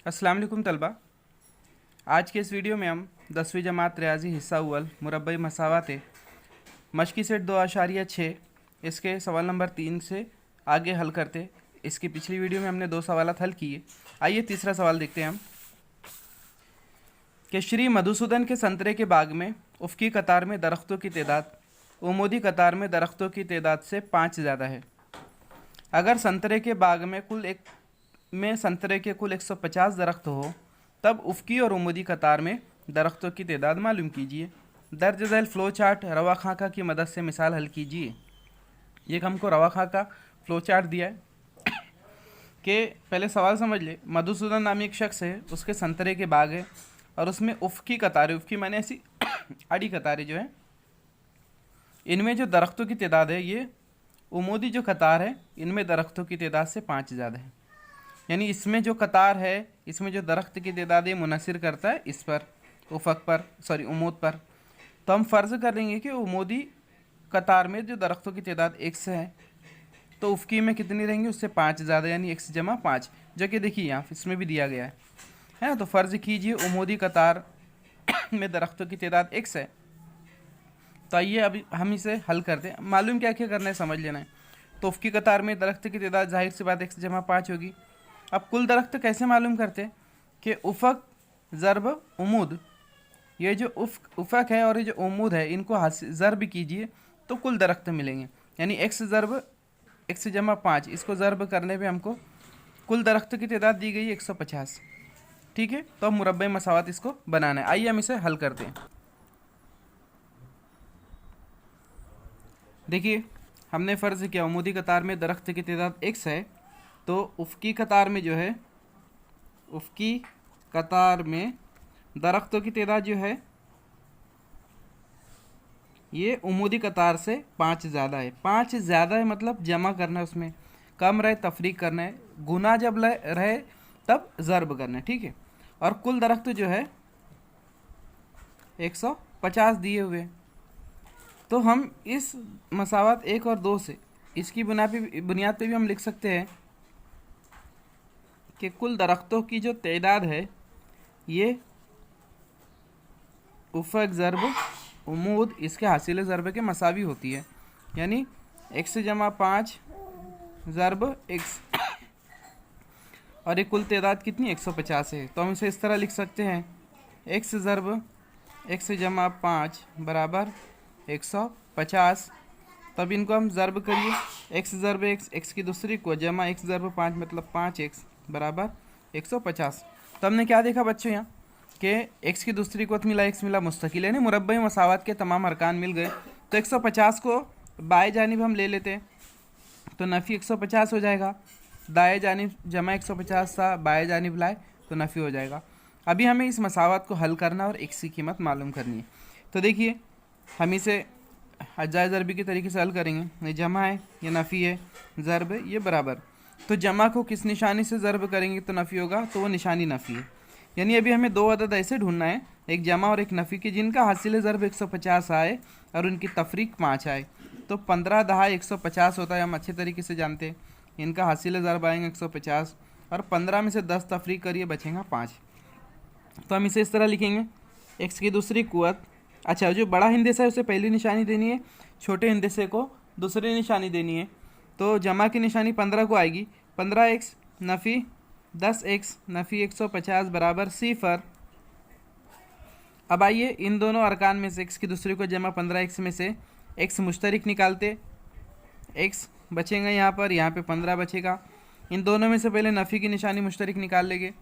अस्सलाम वालेकुम तलबा। आज के इस वीडियो में हम 10वीं जमात रियाजी हिस्सा अव्वल मुरब्बई मसावात मशकी सेट 2.6 इसके सवाल नंबर 3 से आगे हल करते। इसकी पिछली वीडियो में हमने 2 सवाल हल किए। आइए तीसरा सवाल देखते हैं हम कि श्री मधुसूदन के संतरे के बाग में उफ़क़ी कतार में दरख्तों की तादाद उमूदी कतार में दरख्तों की तादाद से 5 ज़्यादा है। अगर संतरे के बाग में संतरे के कुल 150 दरख्त हो, तब उफ़क़ी और उमूदी कतार में दरख्तों की तादाद मालूम कीजिए। दर्ज झैल फ़्लो चार्ट रवा खाका की मदद से मिसाल हल कीजिए। ये हमको रवा खाका फ़्लो चार्ट दिया है कि पहले सवाल समझ ले। मधुसूदन नामी एक शख्स है, उसके संतरे के बाग है और उसमें उफ़क़ी कतारें, उफ़क़ी माने ऐसी आड़ी कतारें जो है, इनमें जो दरख्तों की तादाद है, ये उमूदी जो कतार है इनमें दरख्तों की तादाद से 5 ज़्यादा है। यानी इसमें जो कतार है, इसमें जो दरख्त की तादाद मुनहसर करता है इस पर, उफ़क़ पर, उमूद पर। तो हम फ़र्ज़ कर लेंगे कि उमूदी कतार में जो दरख्तों की तादाद x है, तो उफ़क़ी में कितनी रहेंगी, उससे 5 ज़्यादा, यानी x जमा 5, जो कि देखिए यहाँ इसमें भी दिया गया है ना। तो फ़र्ज़ कीजिए उमूदी कतार में दरख्तों की तादाद x है। तो आइए अभी हम इसे हल करते हैं। मालूम क्या क्या करना है, समझ लेना है। तो उफ़क़ी कतार में दरख्त की तादाद ज़ाहिर सी बात x जमा 5 होगी। अब कुल दरख्त कैसे मालूम करते कि उफ़क़ ज़रब उमूद, ये जो उफ़क़ है और ये जो उमूद है, इनको ज़रब कीजिए तो कुल दरख्त मिलेंगे। यानी x ज़रब x जमा 5, इसको ज़रब करने पे हमको कुल दरख्त की तादाद दी गई 150। ठीक है, तो अब मुरब्बई मसावत इसको बनाना है। आइए हम इसे हल करते हैं। देखिए, हमने फ़र्ज़ किया उमूदी कतार में दरख्त की तादाद x है, तो उफ़क़ी कतार में जो है, उफ़क़ी कतार में दरख्तों की तादाद जो है ये उमूदी कतार से 5 ज़्यादा है। 5 ज़्यादा है मतलब जमा करना है, उसमें कम रहे तफरीक करना है, गुना जब रहे तब ज़रब करना है। ठीक है, और कुल दरख्त जो है 150 दिए हुए। तो हम इस मसावत 1 और 2 से इसकी बुनियाद पे भी हम लिख सकते हैं कि कुल दरख्तों की जो तादाद है ये उफ़क़ ज़रब उमूद इसके हासिल ज़रब के मसावी होती है। यानी x जमा 5 ज़रब x, और ये कुल तादाद कितनी 150 है। तो हम इसे इस तरह लिख सकते हैं, x ज़रब x जमा 5 बराबर 150। तब इनको हम ज़रब करिए, x ज़रब x की दूसरी को जमा x ज़रब 5 मतलब 5x बराबर 150। तो हमने क्या देखा बच्चों यहाँ कि x की दूसरी को मिला, x मिला मुस्तकिल, यानी मुरब्बई मसावत के तमाम अरकान मिल गए। तो 150 को बाएं जानिब हम ले लेते हैं, तो नफ़ी 150 हो जाएगा। दाएं जानिब जमा 150 था, बाएं जानिब लाए तो नफ़ी हो जाएगा। अभी हमें इस मसावत को हल करना और x की कीमत मालूम करनी है। तो देखिए, हम इसे अज्जाए ज़रबी के तरीके से हल करेंगे। ये जमा है, ये नफ़ी है, ज़रब है, ये बराबर। तो जमा को किस निशानी से ज़रब करेंगे तो नफ़ी होगा, तो वो निशानी नफ़ी है। यानी अभी हमें 2 अदद ऐसे ढूंढना है, एक जमा और एक नफ़ी की, जिनका हासिल ज़रब 150 आए और उनकी तफरीक 5 आए। तो 15 दहा 150 होता है, हम अच्छे तरीके से जानते हैं। इनका हासिल ज़रब आएंगे 150 और 15 में से 10 तफरीक करिए, बचेगा 5। तो हम इसे इस तरह लिखेंगे, x की दूसरी कुव्वत, अच्छा जो बड़ा हिंदसा है उसे पहली निशानी देनी है, छोटे हिंदसे को दूसरी निशानी देनी है। तो जमा की निशानी 15 को आएगी, 15x नफ़ी 10x नफ़ी 150 बराबर 0। अब आइए इन दोनों अरकान में से x की दूसरी को जमा 15x में से x मुश्तरिक निकालते, x बचेगा यहाँ पे 15 बचेगा। इन दोनों में से पहले नफ़ी की निशानी मुश्तरिक निकाल लेंगे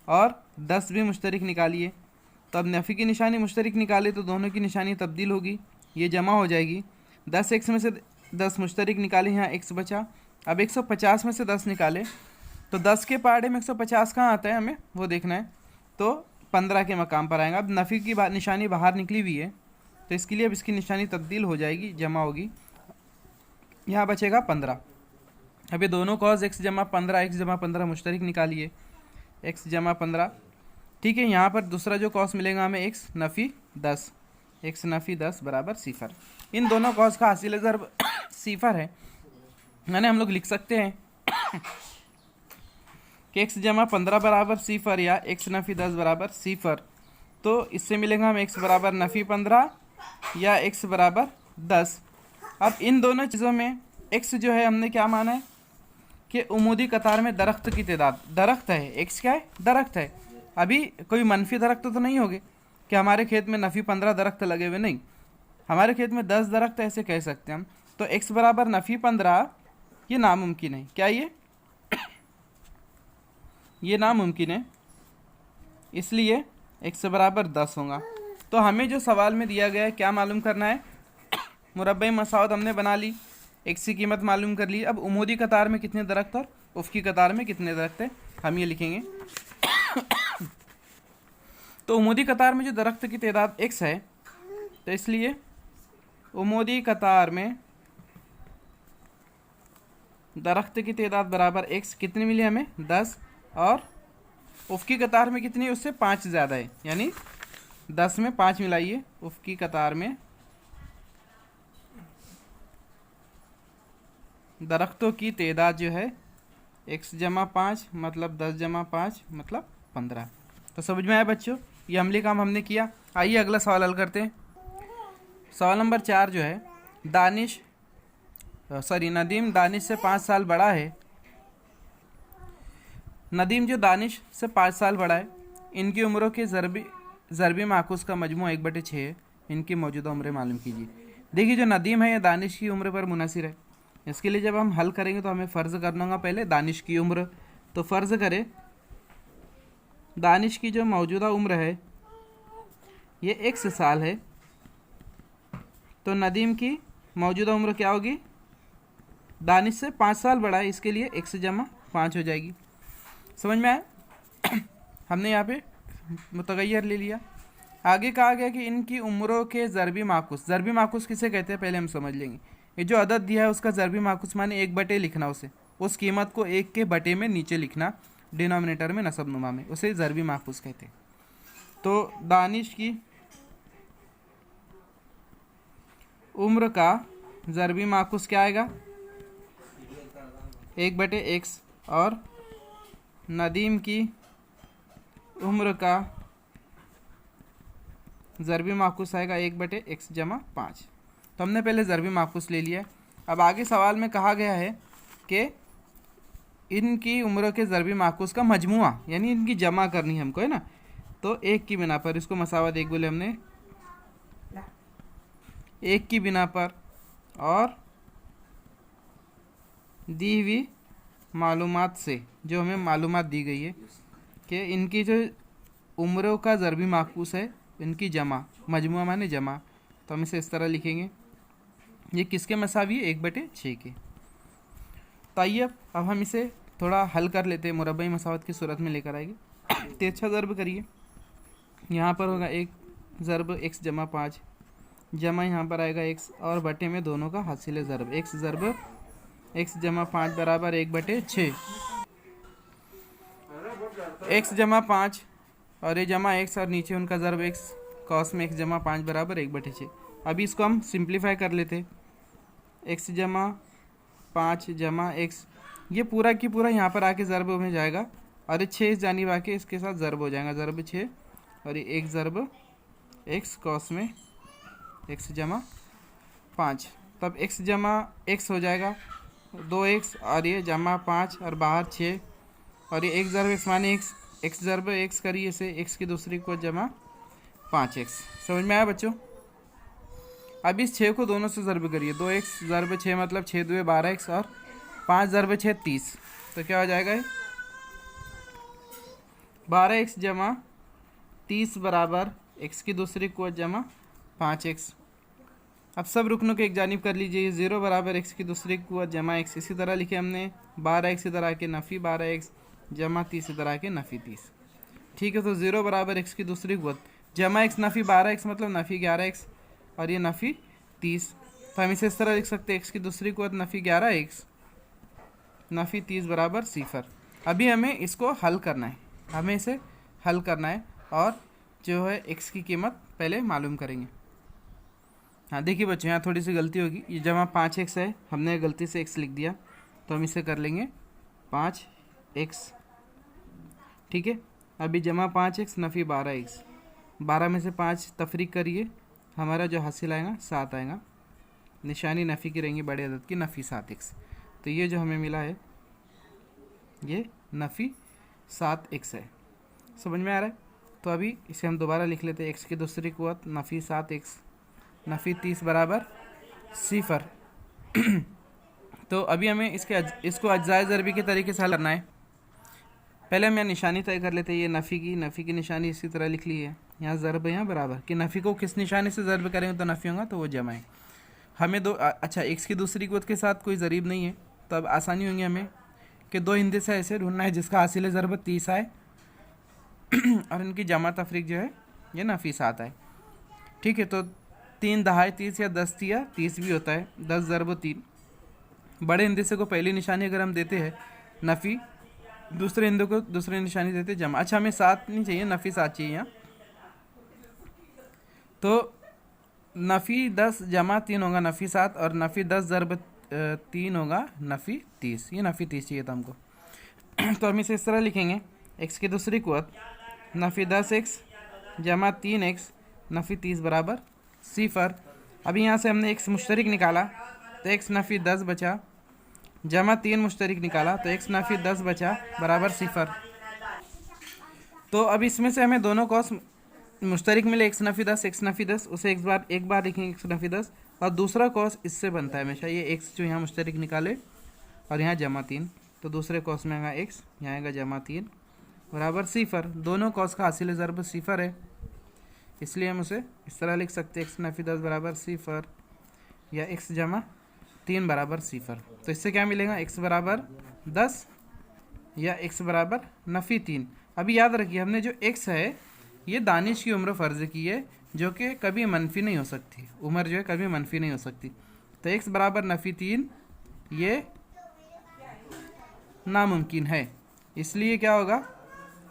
और 10 भी मुश्तरिक निकालिए। तो अब नफ़ी की निशानी मुश्तरिक निकाले तो दोनों की निशानी तब्दील होगी, ये जमा हो जाएगी। 10x में से 10 मुश्तरिक निकाले, यहाँ x बचा। अब 150 में से 10 निकाले तो 10 के पार्टे में 150 कहाँ आता है, हमें वो देखना है। तो 15 के मकाम पर आएगा। अब नफ़ी की निशानी बाहर निकली हुई है, तो इसके लिए अब इसकी निशानी तब्दील हो जाएगी, जमा होगी, यहाँ बचेगा 15। अब ये दोनों कॉज x जमा 15 x जमा 15 मुश्तरिक निकालिए, x जमा 15। ठीक है, यहाँ पर दूसरा जो कॉस मिलेगा हमें x नफ़ी 10, x नफ़ी 10 बराबर 0। इन दोनों कॉस का हासिल ज़रब 0 है, यानी हम लोग लिख सकते हैं कि एक्स जमा 15 बराबर सिफर या एक्स नफ़ी 10 बराबर सिफर, तो इससे मिलेगा हम एक्स बराबर नफ़ी 15 या एक्स बराबर 10। अब इन दोनों चीज़ों में एक्स जो है हमने क्या माना है कि उमूदी कतार में दरख्त की तादाद, दरख्त है, एक्स क्या है, दरख्त है। अभी कोई मनफी दरख्त तो नहीं होगे कि हमारे खेत में नफ़ी 15 दरख्त लगे हुए, नहीं, हमारे खेत में 10 दरख्त ऐसे कह सकते हैं हम। तो एक्स बराबर नफ़ी 15 ये नामुमकिन है। क्या ये नामुमकिन है, इसलिए एक्स बराबर 10 होगा। तो हमें जो सवाल में दिया गया है क्या मालूम करना है, मुरब्बई मसावत हमने बना ली, एक्स की कीमत मालूम कर ली। अब उमूदी कतार में कितने दरख्त और उफ़की कतार में कितने दरख्त है हम ये लिखेंगे। तो उमूदी कतार में जो दरख्त की तादाद एक्स है, तो इसलिए उमूदी कतार में दरख्त की तादाद बराबर एक्स, कितनी मिली हमें 10, और उफ़की कतार में कितनी है, उससे 5 ज़्यादा है, यानी 10 में 5 मिलाइए। उफ़की कतार में दरख्तों की तादाद जो है एक्स जमा 5 मतलब 10 जमा 5 मतलब 15। तो समझ में आया बच्चों, ये अमली काम हमने किया। आइए अगला सवाल हल करते हैं। सवाल नंबर 4 जो है, नदीम दानिश से 5 साल बड़ा है। नदीम जो दानिश से 5 साल बड़ा है, इनकी उम्रों के ज़रबी माकूस का मजमू 1/6 है। इनकी मौजूदा उम्रें मालूम कीजिए। देखिए जो नदीम है ये दानिश की उम्र पर मुनहसिर है। इसके लिए जब हम हल करेंगे तो हमें फ़र्ज़ करना होगा पहले दानिश की उम्र। तो फ़र्ज़ करें दानिश की जो मौजूदा उम्र है ये x साल है, तो नदीम की मौजूदा उम्र क्या होगी, दानिश से 5 साल बड़ा है, इसके लिए x जमा 5 हो जाएगी। समझ में आया। हमने यहाँ पे मुतगय्यर ले लिया। आगे कहा गया कि इनकी उम्रों के ज़रबी माकूस, ज़रबी माकूस किसे कहते हैं पहले हम समझ लेंगे। ये जो अदद दिया है उसका ज़रबी माकूस माने 1/, लिखना उसे, उस कीमत को 1 के बटे में नीचे लिखना डिनोमिनेटर में नसब नुमा में, उसे ज़रबी माकूस कहते हैं। तो दानिश की उम्र का ज़रबी माकूस क्या आएगा, 1/x, और नदीम की उम्र का ज़रबी माकूस आएगा 1/x जमा 5। तो हमने पहले ज़रबी माकूस ले लिया। अब आगे सवाल में कहा गया है कि इनकी उम्र के ज़रबी माकूस का मजमुआ, यानी इनकी जमा करनी है हमको, है ना। तो एक की बिना पर, इसको मसावत एक बोले हमने, एक की बिना पर और दी हुई मालूमात से, जो हमें मालूमात दी गई है कि इनकी जो उम्रों का ज़रबी माकूस है इनकी जमा, मजमुआ माने जमा, तो हम इसे इस तरह लिखेंगे। ये किसके मसावी है, 1/6 के। तो आइए अब हम इसे थोड़ा हल कर लेते हैं, मुरब्बई मसावत की सूरत में लेकर आएंगे। तिरछा ज़रब करिए, यहाँ पर होगा 1 ज़रब x जमा 5 जमा यहाँ पर आएगा x, और बटे में दोनों का हासिल ज़रब, x ज़रब x जमा 5 बराबर 1/6। x जमा 5 और ये जमा x और नीचे उनका ज़रब x, कॉस में x जमा 5 बराबर 1/6। अभी इसको हम सिंप्लीफाई कर लेते हैं। x जमा 5 जमा x, ये पूरा की पूरा यहाँ पर आके ज़रब में जाएगा, और ये 6 जानिब आके इसके साथ ज़रब हो जाएगा, ज़रब 6, और ये 1 ज़रब x कॉस में x जमा 5, तब x जमा x हो जाएगा 2x, और ये जमा 5 और बाहर 6, और ये 1 ज़रब x माने x ज़रब x करिए इसे, x की दूसरी को जमा 5x। समझ में आया बच्चों। अब इस 6 को दोनों से ज़रब करिए, 2x ज़रब 6 मतलब 6 2 12x, और 5 ज़रब 6 30, तो क्या हो जाएगा, 12x जमा 30 बराबर x की दूसरी को जमा 5x। अब सब रुकनों के एक जानिब कर लीजिए, 0 बराबर x की दूसरी को जमा x, इसी तरह लिखे हमने 12x इधर आके नफ़ी 12x जमा 30 इधर आके नफ़ी 30। ठीक है, तो 0 बराबर x की दूसरी कुव्वत जमा x नफ़ी 12x मतलब नफ़ी 11x, और ये नफ़ी 30। तो हम इसे इस तरह लिख सकते हैं, x की दूसरी कुव्वत नफ़ी 11x नफ़ी 30 बराबर 0। अभी हमें इसको हल करना है, हमें इसे हल करना है, और जो है x की कीमत पहले मालूम करेंगे। हाँ देखिए बच्चों, यहाँ थोड़ी सी गलती होगी, ये जमा 5x है, हमने गलती से x लिख दिया, तो हम इसे कर लेंगे 5x ठीक है। अभी जमा 5x नफ़ी 12x, 12 में से 5 तफरीक करिए, हमारा जो हासिल आएगा 7 आएगा। निशानी नफ़ी की रहेंगी बड़े अदद की, नफ़ी 7x। तो ये जो हमें मिला है ये नफ़ी 7x है। समझ में आ रहा है? तो अभी इसे हम दोबारा लिख लेते हैं। x की दूसरी क़ुव्वत नफ़ी 7x नफ़ी 30 बराबर 0। तो अभी हमें इसको अज्जाए ज़रबी के तरीके से हल करना है। पहले हम यहाँ निशानी तय कर लेते हैं। ये नफ़ी की निशानी इसी तरह लिख ली है। यहाँ ज़रब है, यहाँ बराबर कि नफ़ी को किस निशानी से ज़रब करेंगे तो नफ़ी होगा, तो वो जमा है। हमें अच्छा x की दूसरी क़ुव्वत के साथ कोई ज़रीब नहीं है, तो अब आसानी होंगी हमें कि दो हिंदे से ऐसे ढूंढना है जिसका हासिल ज़रब 30 आए और इनकी जमा तफरीक जो है ये नफ़ी 7 आए। ठीक है। तो 3 दहाई 30 या 10 तिया 30 भी होता है। 10 ज़रब 3। बड़े हिंदे से को पहली निशानी अगर हम देते हैं नफ़ी, दूसरे हिंदे को दूसरी निशानी देते जमा। अच्छा, हमें 7 नहीं चाहिए, नफ़ी 7 चाहिए यहाँ। तो नफ़ी 10 जमा 3 होगा नफ़ी 7, और नफ़ी 10 ज़रब 3 होगा नफ़ी 30। ये नफ़ी 30 चाहिए था हमको। तो हम इसे इस तरह लिखेंगे। x की दूसरी क़ुव्वत नफ़ी 10x जमा 3x नफ़ी 30 बराबर 0। अभी यहाँ से हमने x मुश्तरिक निकाला तो x नफ़ी 10 बचा, जमा 3 मुश्तरिक निकाला तो x नफ़ी 10 बचा बराबर 0। तो अब इसमें से हमें दोनों कॉस मुश्तरिक मिले, x नफ़ी 10 x नफ़ी 10, उसे एक बार लिखेंगे x नफ़ी 10, और दूसरा कॉस इससे बनता है हमेशा ये x जो यहाँ मुश्तरिक निकाले और यहाँ जमा 3, तो दूसरे कॉस में आएगा x, यहाँ आएगा जमा 3 बराबर 0। दोनों कॉस का हासिल ज़रब 0 है, इसलिए हम उसे इस तरह लिख सकते हैं x नफ़ी 10 बराबर 0 या x जमा 3 बराबर 0। तो इससे क्या मिलेगा, x बराबर 10 या x बराबर नफ़ी 3। अभी याद रखिए हमने जो x है ये दानिश की उम्र फ़र्ज़ की है, जो कि कभी मनफी नहीं हो सकती। उम्र जो है कभी मनफी नहीं हो सकती। तो x बराबर नफ़ी 3 ये नामुमकिन है, इसलिए क्या होगा,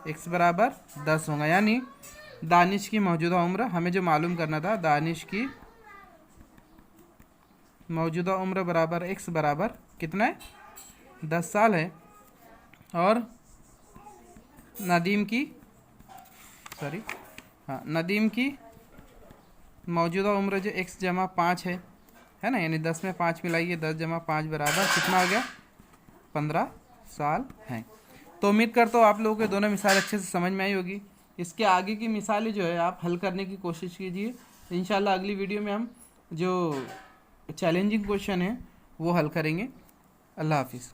x बराबर 10 होगा। यानी दानिश की मौजूदा उम्र हमें जो मालूम करना था, दानिश की मौजूदा उम्र बराबर x बराबर कितना है, 10 साल है, और नदीम की मौजूदा उम्र जो x जमा 5 है ना, यानी 10 में 5 मिलाइए, 10 जमा 5 बराबर कितना हो गया, 15 साल हैं। तो उम्मीद करता हूँ आप लोगों को दोनों मिसाल अच्छे से समझ में आई होगी। इसके आगे की मिसालें जो है आप हल करने की कोशिश कीजिए। इंशाल्लाह अगली वीडियो में हम जो चैलेंजिंग क्वेश्चन है वो हल करेंगे। अल्लाह हाफिज़।